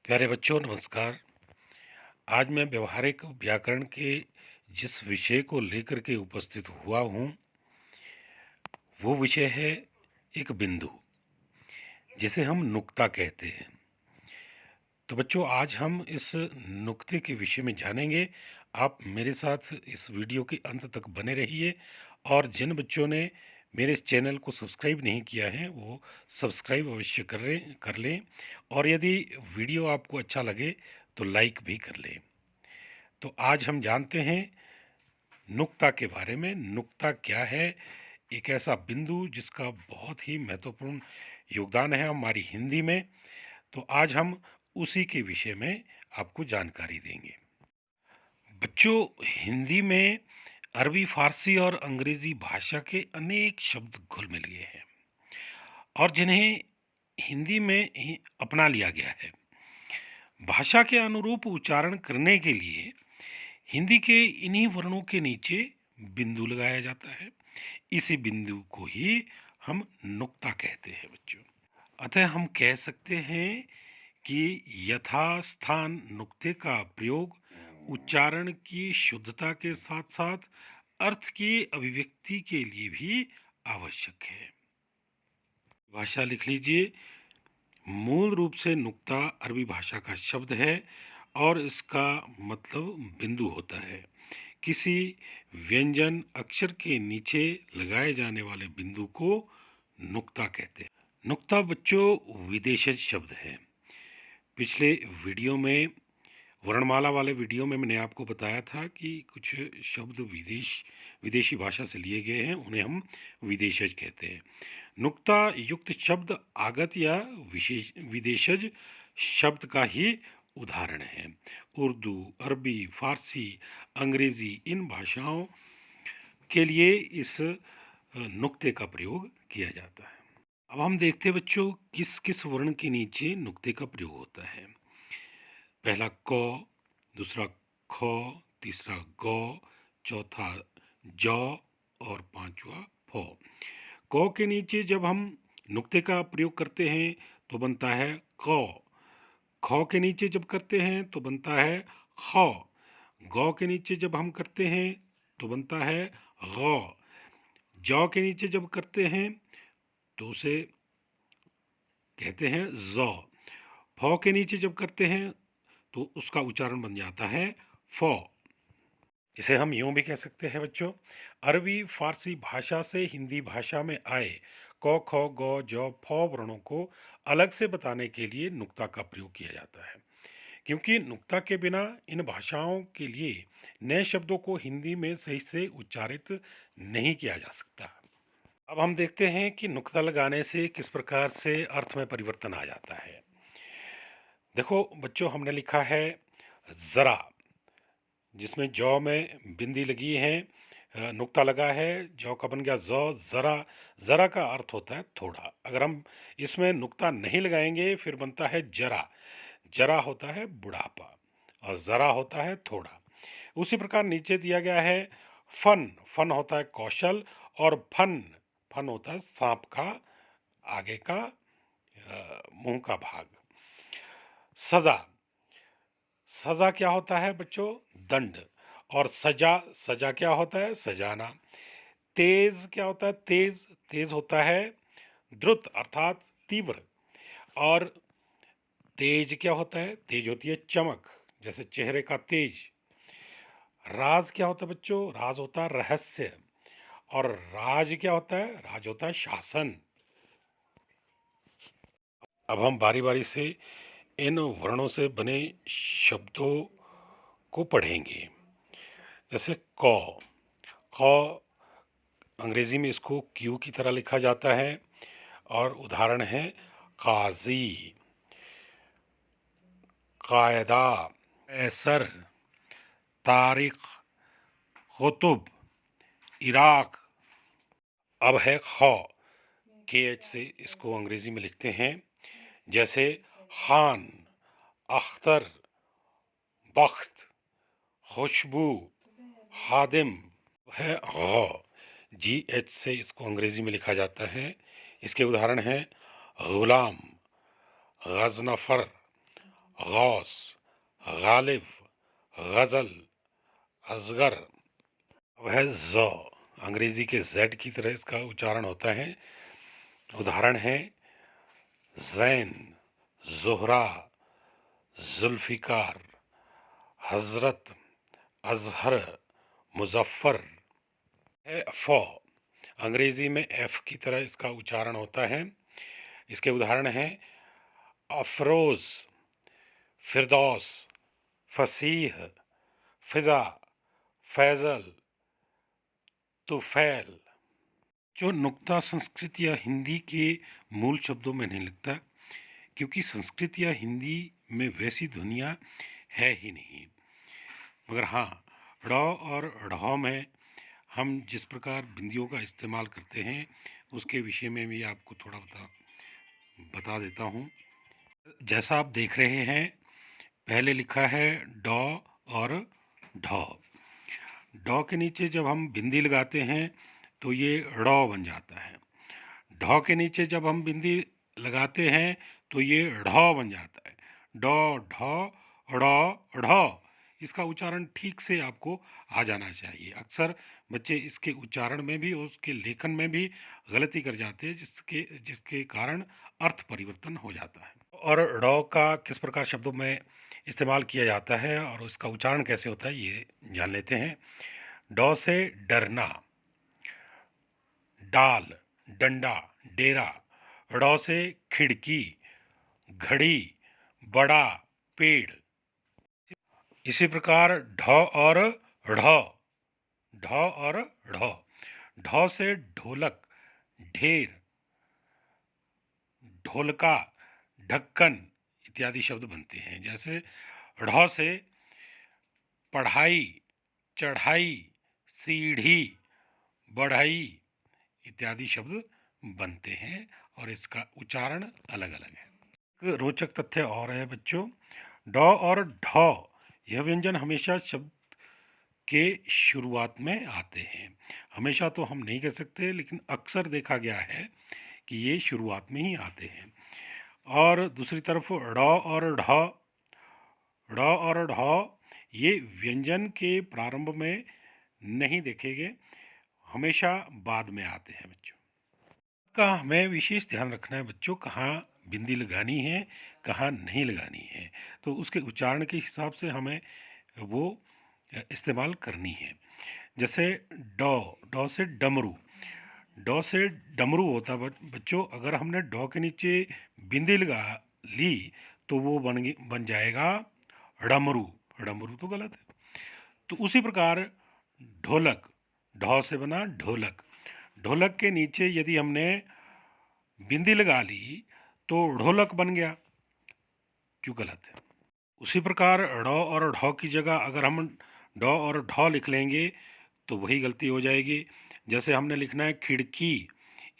प्यारे बच्चों नमस्कार। आज मैं व्यवहारिक व्याकरण के जिस विषय को लेकर के उपस्थित हुआ हूँ वो विषय है एक बिंदु, जिसे हम नुक्ता कहते हैं। तो बच्चों आज हम इस नुक्ते के विषय में जानेंगे। आप मेरे साथ इस वीडियो के अंत तक बने रहिए और जिन बच्चों ने मेरे इस चैनल को सब्सक्राइब नहीं किया है वो सब्सक्राइब अवश्य कर लें और यदि वीडियो आपको अच्छा लगे तो लाइक भी कर लें। तो आज हम जानते हैं नुक्ता के बारे में। नुक्ता क्या है? एक ऐसा बिंदु जिसका बहुत ही महत्वपूर्ण योगदान है हमारी हिंदी में। तो आज हम उसी के विषय में आपको जानकारी देंगे। बच्चों, हिंदी में अरबी, फारसी और अंग्रेजी भाषा के अनेक शब्द घुल मिल गए हैं और जिन्हें हिंदी में ही अपना लिया गया है। भाषा के अनुरूप उच्चारण करने के लिए हिंदी के इन्हीं वर्णों के नीचे बिंदु लगाया जाता है। इसी बिंदु को ही हम नुक्ता कहते हैं बच्चों। अतः हम कह सकते हैं कि यथास्थान नुक्ते का प्रयोग उच्चारण की शुद्धता के साथ साथ अर्थ की अभिव्यक्ति के लिए भी आवश्यक है। भाषा लिख लीजिए। मूल रूप से नुक्ता अरबी भाषा का शब्द है और इसका मतलब बिंदु होता है। किसी व्यंजन अक्षर के नीचे लगाए जाने वाले बिंदु को नुक्ता कहते हैं। नुक्ता बच्चों विदेशज शब्द है। पिछले वीडियो में वर्णमाला वाले वीडियो में मैंने आपको बताया था कि कुछ शब्द विदेशी भाषा से लिए गए हैं, उन्हें हम विदेशज कहते हैं। नुक्ता युक्त शब्द आगत या विदेशज शब्द का ही उदाहरण है। उर्दू, अरबी, फारसी, अंग्रेजी इन भाषाओं के लिए इस नुक्ते का प्रयोग किया जाता है। अब हम देखते हैं बच्चों किस किस वर्ण के नीचे नुक्ते का प्रयोग होता है। पहला क, दूसरा ख, तीसरा गौ, चौथा ज और पांचवा फ। क के नीचे जब हम नुक्ते का प्रयोग करते हैं तो बनता है क। ख के नीचे जब करते हैं तो बनता है ख। गौ के नीचे जब हम करते हैं तो बनता है ग। ज के नीचे जब करते हैं तो उसे कहते हैं ज। फ के नीचे जब करते हैं तो उसका उच्चारण बन जाता है फ। इसे हम यूं भी कह सकते हैं बच्चों, अरबी फारसी भाषा से हिंदी भाषा में आए क ख ग ज फ वर्णों को अलग से बताने के लिए नुक्ता का प्रयोग किया जाता है, क्योंकि नुक्ता के बिना इन भाषाओं के लिए नए शब्दों को हिंदी में सही से उच्चारित नहीं किया जा सकता। अब हम देखते हैं कि नुक्ता लगाने से किस प्रकार से अर्थ में परिवर्तन आ जाता है। देखो बच्चों, हमने लिखा है ज़रा, जिसमें जौ में बिंदी लगी है, नुक्ता लगा है, जौ का बन गया ज। ज़रा, ज़रा का अर्थ होता है थोड़ा। अगर हम इसमें नुक्ता नहीं लगाएंगे फिर बनता है जरा। जरा होता है बुढ़ापा और ज़रा होता है थोड़ा। उसी प्रकार नीचे दिया गया है फन। फन होता है कौशल और फन, फन होता है सांप का आगे का मुंह का भाग। सजा, सजा क्या होता है बच्चों? दंड। और सजा, सजा क्या होता है? सजाना। तेज क्या होता है? तेज, तेज होता है द्रुत अर्थात तीव्र। और तेज क्या होता है? तेज होती है चमक, जैसे चेहरे का तेज। राज क्या होता है बच्चों? राज होता है रहस्य। और राज क्या होता है? राज होता है शासन। अब हम बारी बारी से इन वर्णों से बने शब्दों को पढ़ेंगे। जैसे क, ख अंग्रेजी में इसको क्यू की तरह लिखा जाता है और उदाहरण है काजी, कायदा, ऐसर, तारिक, कुतुब, इराक। अब है ख, के एच से इसको अंग्रेजी में लिखते हैं, जैसे खान, अख्तर, बख्त, खुशबू, खादिम। है ग, जी एच से इसको अंग्रेजी में लिखा जाता है। इसके उदाहरण हैं गुलाम, गजनफर, गौस, गालिब, गज़ल, असगर। अब है ज़, अंग्रेज़ी के ज़ेड की तरह इसका उच्चारण होता है। उदाहरण है ज़ैन, ज़ोहरा, ज़ुल्फ़िकार, हज़रत, अज़हर, मुज़फ़्फ़र। है फ़, अंग्रेज़ी में एफ की तरह इसका उच्चारण होता है। इसके उदाहरण हैं अफरोज़, फिरदौस, फसीह, फ़िज़ा, फ़ैज़ल, तुफ़ैल। जो नुक्ता संस्कृत या हिंदी के मूल शब्दों में नहीं लगता, क्योंकि संस्कृत या हिंदी में वैसी ध्वनियाँ है ही नहीं। मगर हाँ, ड़ और ढ़ में हम जिस प्रकार बिंदियों का इस्तेमाल करते हैं उसके विषय में भी आपको थोड़ा बता देता हूँ। जैसा आप देख रहे हैं, पहले लिखा है ड और ढ। ड के नीचे जब हम बिंदी लगाते हैं तो ये ड़ बन जाता है। ढ के नीचे जब हम बिंदी लगाते हैं तो ये ढ बन जाता है। ड, ढ, ड़, ढ। इसका उच्चारण ठीक से आपको आ जाना चाहिए। अक्सर बच्चे इसके उच्चारण में भी और उसके लेखन में भी गलती कर जाते हैं, जिसके जिसके कारण अर्थ परिवर्तन हो जाता है। और ड़ का किस प्रकार शब्दों में इस्तेमाल किया जाता है और उसका उच्चारण कैसे होता है, ये जान लेते हैं। ड से डरना, डाल, डंडा, डेरा। ड़ से खिड़की, घड़ी, बड़ा, पेड़। इसी प्रकार ढ और ढ़, ढ और ढ। ढ से ढोलक, ढेर, ढोलका, ढक्कन इत्यादि शब्द बनते हैं। जैसे ढ़ से पढ़ाई, चढ़ाई, सीढ़ी, बढ़ई इत्यादि शब्द बनते हैं और इसका उच्चारण अलग अलग है। एक रोचक तथ्य और है बच्चों, ड और ढ यह व्यंजन हमेशा शब्द के शुरुआत में आते हैं। हमेशा तो हम नहीं कह सकते, लेकिन अक्सर देखा गया है कि ये शुरुआत में ही आते हैं। और दूसरी तरफ ड़ और ढ ये व्यंजन के प्रारंभ में नहीं देखेंगे, हमेशा बाद में आते हैं बच्चों। का हमें विशेष ध्यान रखना है बच्चों, कहाँ बिंदी लगानी है, कहाँ नहीं लगानी है, तो उसके उच्चारण के हिसाब से हमें वो इस्तेमाल करनी है। जैसे ड, ड से डमरू। ड से डमरू होता बच्चों, अगर हमने ड के नीचे बिंदी लगा ली तो वो बन जाएगा डमरू। डमरू तो गलत है। तो उसी प्रकार ढोलक, ढ से बना ढोलक। ढोलक के नीचे यदि हमने बिंदी लगा ली तो ढोलक बन गया, जो गलत है। उसी प्रकार ड़ और ढ की जगह अगर हम ड और ढ लिख लेंगे तो वही गलती हो जाएगी। जैसे हमने लिखना है खिड़की,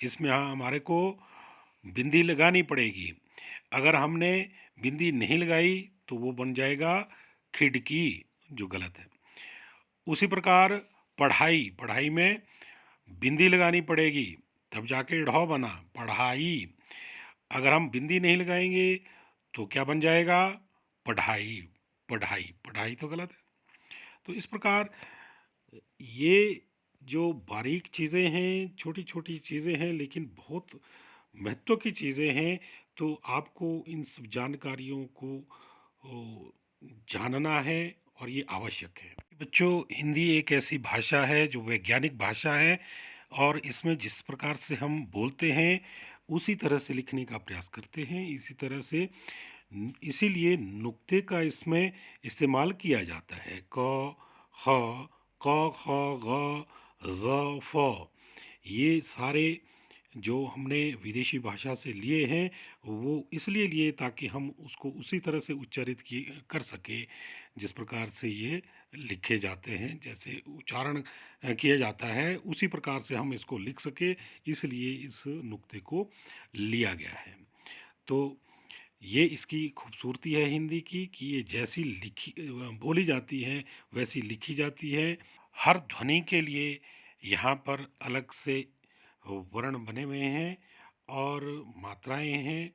इसमें हमारे को बिंदी लगानी पड़ेगी। अगर हमने बिंदी नहीं लगाई तो वो बन जाएगा खिड़की, जो गलत है। उसी प्रकार पढ़ाई, पढ़ाई में बिंदी लगानी पड़ेगी, तब जाके ढ बना पढ़ाई। अगर हम बिंदी नहीं लगाएंगे तो क्या बन जाएगा पढ़ाई, पढ़ाई, पढ़ाई तो गलत है। तो इस प्रकार ये जो बारीक चीज़ें हैं, छोटी छोटी चीज़ें हैं, लेकिन बहुत महत्व की चीज़ें हैं। तो आपको इन सब जानकारियों को ओ, जानना है और ये आवश्यक है बच्चों। हिंदी एक ऐसी भाषा है जो वैज्ञानिक भाषा है और इसमें जिस प्रकार से हम बोलते हैं उसी तरह से लिखने का प्रयास करते हैं। इसी तरह से इसीलिए नुक्ते का इसमें इस्तेमाल किया जाता है। क, ख, क, ख, ग, ज़, फ। ये सारे जो हमने विदेशी भाषा से लिए हैं वो इसलिए लिए ताकि हम उसको उसी तरह से उच्चारित कर सके जिस प्रकार से ये लिखे जाते हैं। जैसे उच्चारण किया जाता है उसी प्रकार से हम इसको लिख सके, इसलिए इस नुक्ते को लिया गया है। तो ये इसकी खूबसूरती है हिंदी की कि ये जैसी लिखी बोली जाती है वैसी लिखी जाती है। हर ध्वनि के लिए यहाँ पर अलग से वर्ण बने हुए हैं और मात्राएं हैं,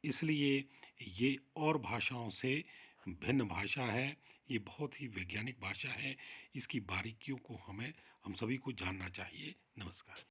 इसलिए ये और भाषाओं से भिन्न भाषा है। ये बहुत ही वैज्ञानिक भाषा है। इसकी बारीकियों को हम सभी को जानना चाहिए। नमस्कार।